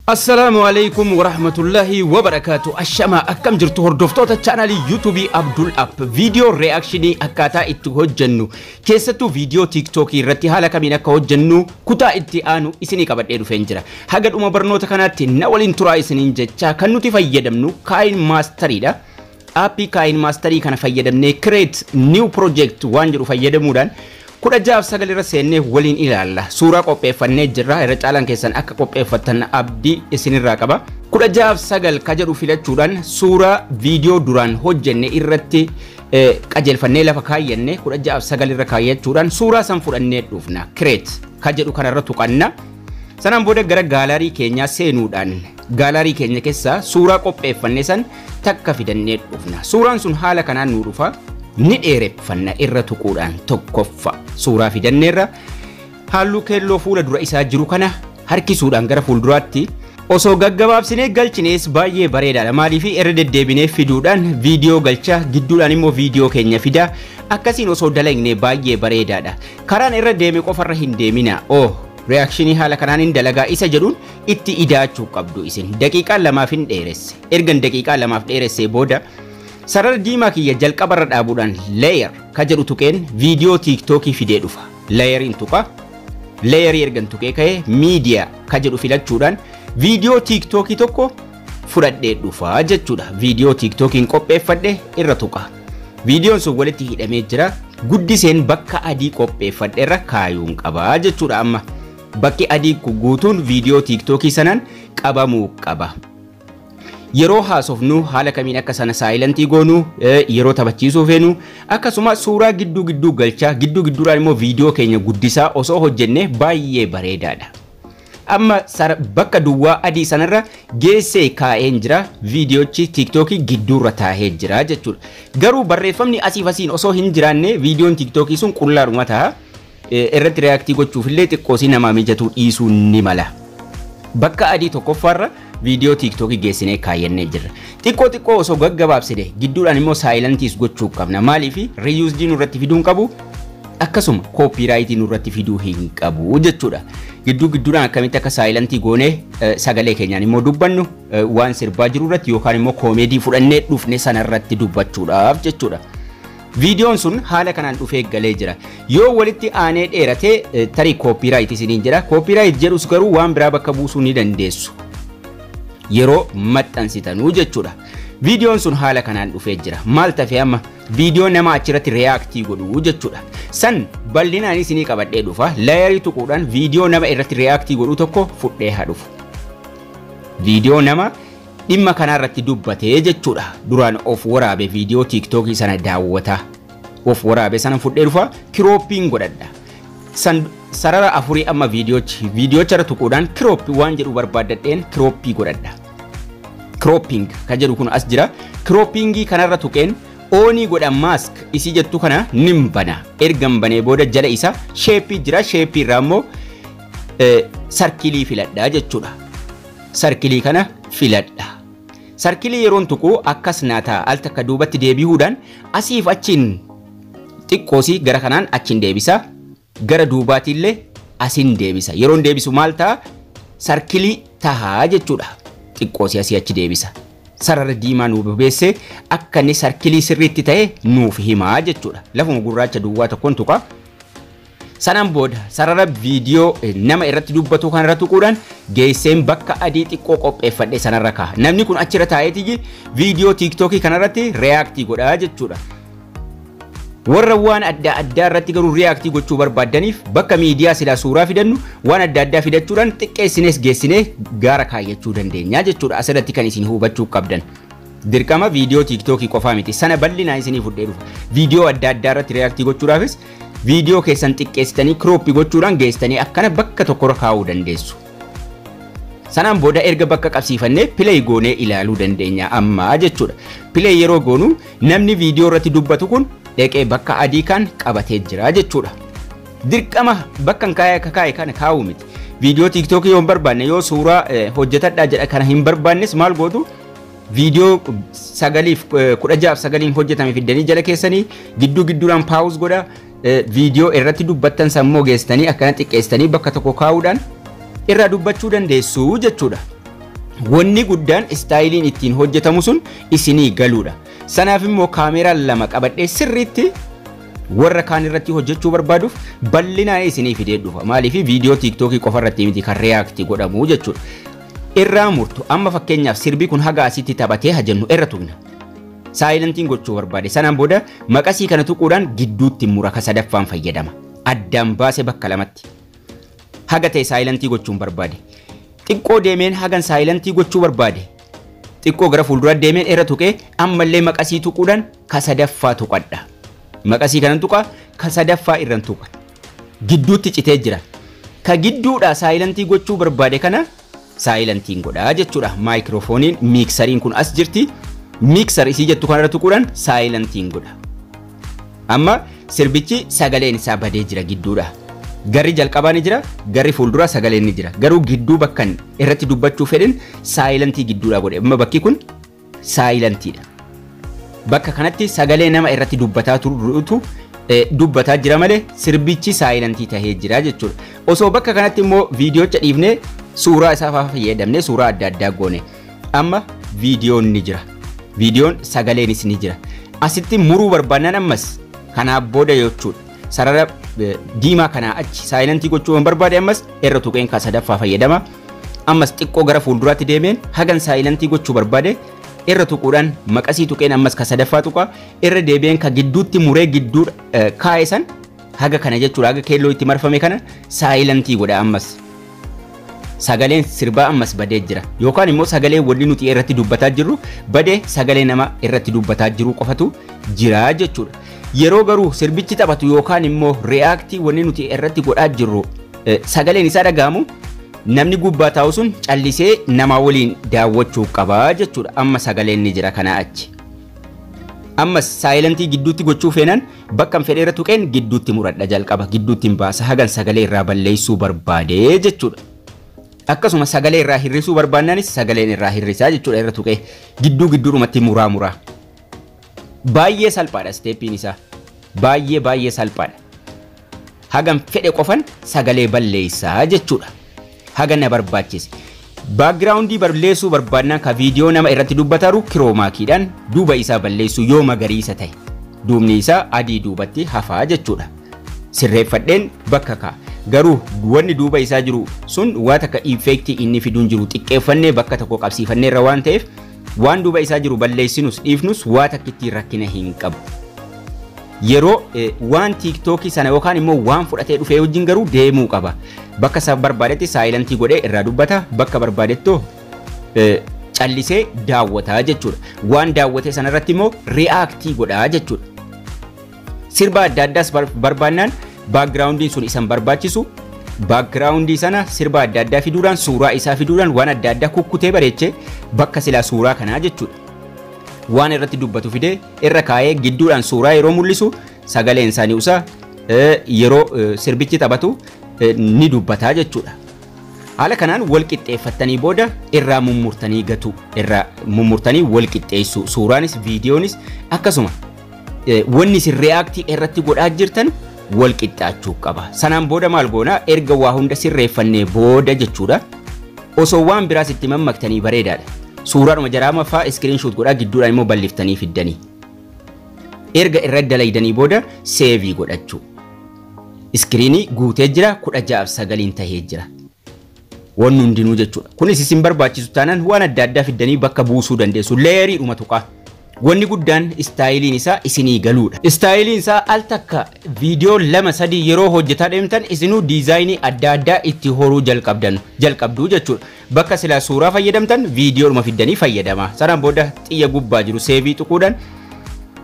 Assalamualaikum warahmatullahi wabarakatuh. Ashama akkam jirtu hordoftoota channel YouTube Abdul App. Video reaction akkaataa itti hojjennu keessattuu video TikTok irratti haala kamiin akka hojjennu kutaa itti aanu isinii qabadhee dhufeen jira. Haga dhuma barnoota kanaatti na waliin turaa isiniin jecha kan nuti fayyadamnu KineMaster dha. Appii KineMaster kana fayyadamnee create new project waan jedhu fayyadamuudhaan kuda jaaf sagal irra seenne waliin ilaalla. Suuraa qopheeffannee jirra. Irra caalan keessan akka qopheeffatan abdii isinirraa qaba. Kuda jaaf sagal ka jedhu filachuudhaan suuraa viidiyoo duraan hojjenne irratti qajeelfannee lafa kaayyannee kuda jaaf sagal irra kaayyachuudhaan suuraa san fudhannee dhufna. Create ka jedhu kanarra tuqanna. Sanaan booda gara gaalarii keenyaa seenuudhaan gaalarii keenya keessaa suuraa qopheeffannee san takka fidannee dhufna. Suuraan sun haala kanaan nuu dhufa. Ni dheereffanna irra tuquudhaan tokkoffa suuraa fidanneerra halluu keelloo fuula dura isaa jiru kana harkisuudhaan gara fuulduraatti osoo gaggabaabsinee galchinees baay'ee bareedaadha. Maaliif irra deddeebinee fiduudhaan viidiyoo galcha gidduudhaan immoo viidiyoo keenya fida akkasiin osoo dalagne baay'ee bareedaadha. Karaan irra deeme qofarra hin deemina. Reactionii haala kanaan hin dalagaa isa jedhuun itti idaachuu qabdu isin. Daqiiqaa lamaaf hin dheeresse. Ergan daqiiqaa lamaaf dheeresse booda sarara diimaa kiyya jalqabarra dhaabuudhaan layer ka jedhu tuqeen viidiyoo TikTok fidee dhufa. Layeriin tuqa. Layerii ergan tuqee ka'ee media ka jedhu filachuudhaan viidiyoo TikTok tokko fudhadhee dhufa jechuudha. Viidiyoo TikTokiin qopheeffadhe irra tuqa. Viidiyoon sun walitti hidhamee jira. Guddiseen bakka adii qopheeffadhe irra kaayuun qaba jechuudha. Amma bakki adii guutuun viidiyoo TikTok sanaan qabamuu qaba. Yeroo haasofnu haala kamiin akka sana saayilantii goonu yeroo taphachiisuu feenu akkasuma suuraa gidduu galchaa gidduudhaan immoo viidiyoo keenya guddisaa osoo hojjenne baay'ee bareedaadha. Amma bakka duwwaa adii sanarra geessee kaa'een jira viidiyoochi TikTok gidduurra taa'ee jira jechuudha. Garuu barreeffamni asiif asiin osoo hin jiraanne viidiyoon TikTok sun qullaadhuma ta'a. Irratti reaaktii gochuufillee xiqqoosii namaa mijatu dhiisuu ni mala. Bakka adii tokkoffaarra viidiyoo TikTok geessinee kaayyannee jirra. Xiqqoo osoo gaggabaabsine gidduudhaan immoo saayilantiis gochuu qabna. Maaliif reused nurratti fiduu hin qabu akkasuma copyright nurratti fiduu hin qabu jechuudha. Gidduudhaan akkamitti akka saayilantii goonee sagalee keenyaan immoo dubbannu waan sirbaa jiru irratti yookaan immoo koomedii fudhannee dhufne sanarratti dubbachuudhaaf jechuudha. Viidiyoon sun haala kanaan dhufee galee jira. Yoo walitti aanee dheeratee tarii copyright isiniin jira. Copyright jedhus garuu waan biraa bakka buusuu ni dandeessu. Yeroo maxxansitanuu jechuudha. Viidiyoon sun haala kanaan dhufee jira. Maal ta'e amma viidiyoo nama achirratti reaaktii godhu jechuudha. San bal'inaan isinii qabadhee dhufa. Layerii tuquudhaan viidiyoo nama irratti reaaktii godhu tokko fudhee haa dhufu. Viidiyoo nama dhimma kanarratti dubbatee jechuudha. Duraan of waraabe viidiyoo TikTok sana daawwata. Of waraabe sana fudhee dhufa kiroopiin godhadha. San sarara afurii amma viidiyoocha tuquudhaan crop waan jedhu barbaadadheen croppii godhadha. Cropping ka jedhu kun as jira. Croppingii kanarra tuqeen oonii godha mask isii jettu kana nimbana. Ergan banee booda jala isa shape jira. Shape irraa immoo sarkilii filadha jechuudha. Sarkilii kana filadha. Sarkilii yeroon tuqu akkas naataa al takka duubatti deebi'uudhaan asiif achiin xiqqoosii gara kanaan achiin deebisa. Gara duubaatiillee asiin deebisa. Yeroon deebisu maal ta'a? Sarkilii tahaa jechuudha. Xiqqoosii asii achi deebisa. Sarara diimaa nuuf beessee akka inni sarkilii sirriitti ta'e nuuf himaa jechuudha. Lafuma gurraacha duwwaa tokkoon tuqa. Sanaan booda sarara viidiyoo nama irratti dubbatu kanarra tuquudhaan geesseen bakka adii xiqqoo qopheeffadhe sanarra ka'a. Namni kun achirra taa'eetii viidiyoo TikTok kanarratti reaaktii godhaa jechuudha. Warra waan adda addaa irratti garuu reaaktii gochuu barbaadaniif bakka miidiyaa silaa suuraa fidannu waan adda addaa fidachuudhaan xiqqeessines geessinee gaara kaayyachuu dandeenya jechuudha. Asirratti kan isin hubachuu qabdan. Dirqama viidiyoo TikTok qofaa miti. Sana bal'inaan isinii fudhee dhufa. Viidiyoo adda addaa irratti reaaktii gochuudhaafis viidiyoo keessan xiqqeessitanii crop gochuudhaan geessitanii akkana bakka tokkorra kaa'uu dandeessu. Sanaan booda erga bakka qabsiifannee play goonee ilaaluu dandeenya amma jechuudha. Play yeroo goonu namni viidiyoo irratti dubbatu kun dheqee bakka adii kan qabatee jira jechuudha. Dirqama bakka kaa'e kana kaa'uu miti. Viidiyoo TikTok yoo hin barbaanne yoo suuraa hojjetadhaa jedha kana hin barbaannes maal gootu viidiyoo 9:16 hojjetame fiddanii jala keessanii gidduudhaan paawuz godha. Viidiyoo irratti dubbattan sammuu geessitanii akkana xiqqeessitanii bakka tokko kaa'uudhaan irra dubbachuu dandeessu jechuudha. wanni guddaan istaayiliin ittiin hojjetamu sun isinii galuudha. Sanaaf immoo kaameeraa lama qabadhee sirriitti warra kaan irratti hojjechuu barbaaduuf bal'inaan isinii fidee dhufa. Maaliif viidiyoo tiiktookii qofa irratti miti kan reaaktii godhamu jechuudha. Irraa murtu amma fakkeenyaaf sirbii kun haga asitti taphatee hajennu irra tuqna. Saayilantiin gochuu barbaade. Sanaan booda maqasii kana tuquudhaan gidduutti mura ka sadaffaan fayyadama. Addaan baase bakka lamatti. Haga ta'e saayilantii gochuun barbaade. Xiqqoo deemeen hagan saayilantii gochuu barbaade. Xiqqoo gara fuuldura deemeen irra tuqee ammallee maqasii tuquudhaan ka sadaffaa tuqadha. Maqasii kanan tuqa ka sadaffaa irran tuqa. Gidduutti citee jira. Ka gidduudha saayilantii gochuu barbaade kana saayilantiin godhaa jechuudha. Maayikiroofooniin miiksariin kun as jirti. Miiksar isii jettu kanarra tuquudhaan saayilantiin godha. Amma sirbichi sagaleen isaa badee jira gidduudha. Garri jalqabaa ni jira, garri fuuldura sagaleen ni jira. Garuu gidduu bakka irratti dubbachuu fedhin saayilantii gidduudha godhe. Amma bakki kun saayilantiidha. Bakka kanatti sagalee nama irratti dubbataa turutu dubbataa jira malee sirbichi saayilantii tahee jira jechuudha. Osoo bakka kanatti immoo viidiyoocha dhiifnee suuraa isaa fayyadamnee suuraa adda addaa goone. Amma viidiyoon ni jira. Viidiyoon sagaleenis ni jira. Asitti muruu barbaannan ammas kanaaf booda jechuudha. Sarara diimaa kanaa achi saayilantii gochuu barbaade ammas irra tuqeen ka sadaffaa fayyadama. Ammas xiqqoo gara fuulduraatti deemeen hagan saayilantii gochuu barbaade irra tuquudhaan maqasii tuqeen ammas ka sadaffaa tuqa irra deebi'een ka gidduutti muree gidduu kaa'esan haga kana jechuudha. Haga keelloo itti marfame kana saayilantii godha ammas. Sagaleen sirbaa ammas badee jira. Yookaan immoo sagalee wanni nuti irratti dubbataa jirru badee sagalee nama irratti dubbataa jiru qofatu jira jechuudha. Yeroo garuu sirbichi taphatu yookaan immoo reaaktii wanni nuti irratti godhaa jirru sagaleen isaa dhagahamu namni gubbaa taa'u sun callisee nama waliin daawwachuu qaba jechuudha. Amma sagaleen ni jira kana achi. Ammas saayilantii gidduutti gochuu feenan bakka fedhe irra tuqeen gidduutti muradha jalqaba. Gidduutti hin baasa hagan sagalee irraa balleessuu barbaade jechuudha. Akkasuma sagalee irraa hirrisuu barbaannanis sagaleen irraa hirrisaa jechuudha irra tuqee gidduudhumatti muraa. Baay'ee salphaadha steeppiin isaa. Baay'ee salphaadha. Hagan fedhe qofan sagalee balleessaa jechuudha. Hagan na barbaachise. Baakgiraawundii balleessuu barbaannaan ka viidiyoo nama irratti dubbataru kiroomakiidhaan duuba isaa balleessuu yoo magariisa ta'e. Duubni isaa adii duubatti hafaa jechuudha. Sirreeffadheen bakka kaa'a. Garuu wanni duuba isaa jiru sun waan akka effektii inni fiduun jiru xiqqeeffannee bakka tokko qabsiifannee irra waan ta'eef waan duuba isaa jiru balleessinus dhiifnus waan akka ittiin rakkina hin qabu. Yeroo waan tiiktookii sana yookaan immoo waan fudhatee dhufee wajjin garuu deemuu qaba. Bakka isa barbaadetti saayilantii godhee irraa dubbata. Bakka barbaadettoo callisee daawwataa jechuudha. Waan daawwate sanarratti immoo reaaktii godhaa jechuudha. Sirba adda addaas barbaannaan baakgiraawundiin sun isan barbaachisu baakgiraawundii sana sirba adda addaa fiduudhaan suuraa isaa fiduudhaan waan adda addaa kukkutee bareechee bakka silaa suuraa kanaa jechuudha. Waan irratti dubbatu fidee irra kaa'ee gidduudhaan suuraa yeroo mul'isu sagaleen isaanii usaa yeroo sirbichi taphatu ni dubbataa jechuudha. Haala kanaan wal qixxeeffatanii booda irraa mummurtanii gatu. Irraa mummurtanii wal qixxeessu. Suuraanis viidiyoonis akkasuma wanni isin reaaktii irratti godhaa jirtan wal qixxaachuu qaba. Sanaan booda maal goona erga waa hunda sirreeffannee booda jechuudha. Osoo waan biraas itti mammaktanii bareedaadha. Suuraadhuma jaraama fa'aa iskiriinshoot godhaa gidduudhaan immoo balliftanii fiddanii. Erga irra dalaydanii booda seevii godhachuu. Iskiriinii guutee jira 16:9 tahee jira. Wanni hundinuu jechuudha. Kunis isin barbaachisu taanaan waan adda addaa fiddanii bakka buusuu dandeessu. Leeriidhuma tuqaa. Wanni guddaan istaayiliin isaa isinii galuudha. Istaayiliin isaa al takka viidiyoo 2-3 yeroo hojjetaa deemtan isinuu diizaayinii adda addaa itti horuu jalqabduu jechuudha. Bakka silaa suuraa fayyadamtan viidiyoodhuma fiddanii fayyadama. Sanaan booda xiyya gubbaa jiru seevii tuquudhaan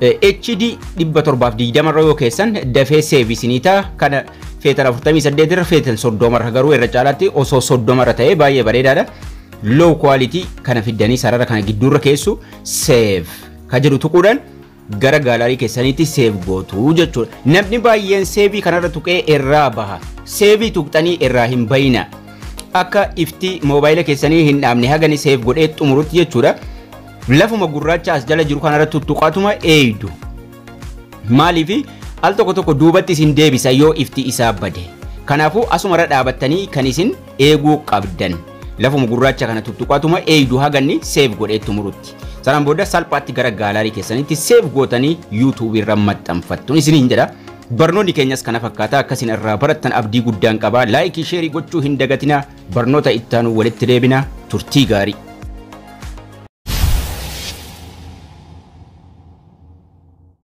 HD 720 irra yoo keessan dafee seevii isinii ta'a. Kana feetan 48 irra feetan 30 irra garuu irra caalaatti osoo 30 irra ta'ee baay'ee bareedaadha. Low quality kana fiddanii sarara kana gidduurra keessu save kajedhu tuquudhaan gara gaalaarii keessaniitti seef gootu jechuudha. Namni baay'een seebii kanarra tuqee irraa baha. Seebii tuqxanii irraa hin bayina. Akka ifti moobaayila keessanii hin dhaabne hagani seef godhee xumurutti jechuudha. Lafuma gurraacha as jala jiru kanarra tuttuqaatuma eeydu. Maaliif al tokko duubatti isin deebisa yoo ifti isaa bade. Kanaafuu asumarra dhaabattanii kan isin eeguu qabdan. lafuma gurraacha kana tuttuqaatuma eeydu haganni save godhee tumurutti. Sanaan booda salphaatti gara gaalaarii keessanitti save gootanii YouTube irra maxxanfattu isiniin jedha. Barnoonni keenyas kana fakkaata akkasiin irraa barattan abdii guddaan qaba. Laayikii sheerii gochuu hin dagatina. Barnoota ittaanu walitti deebina. Turtii gaarii.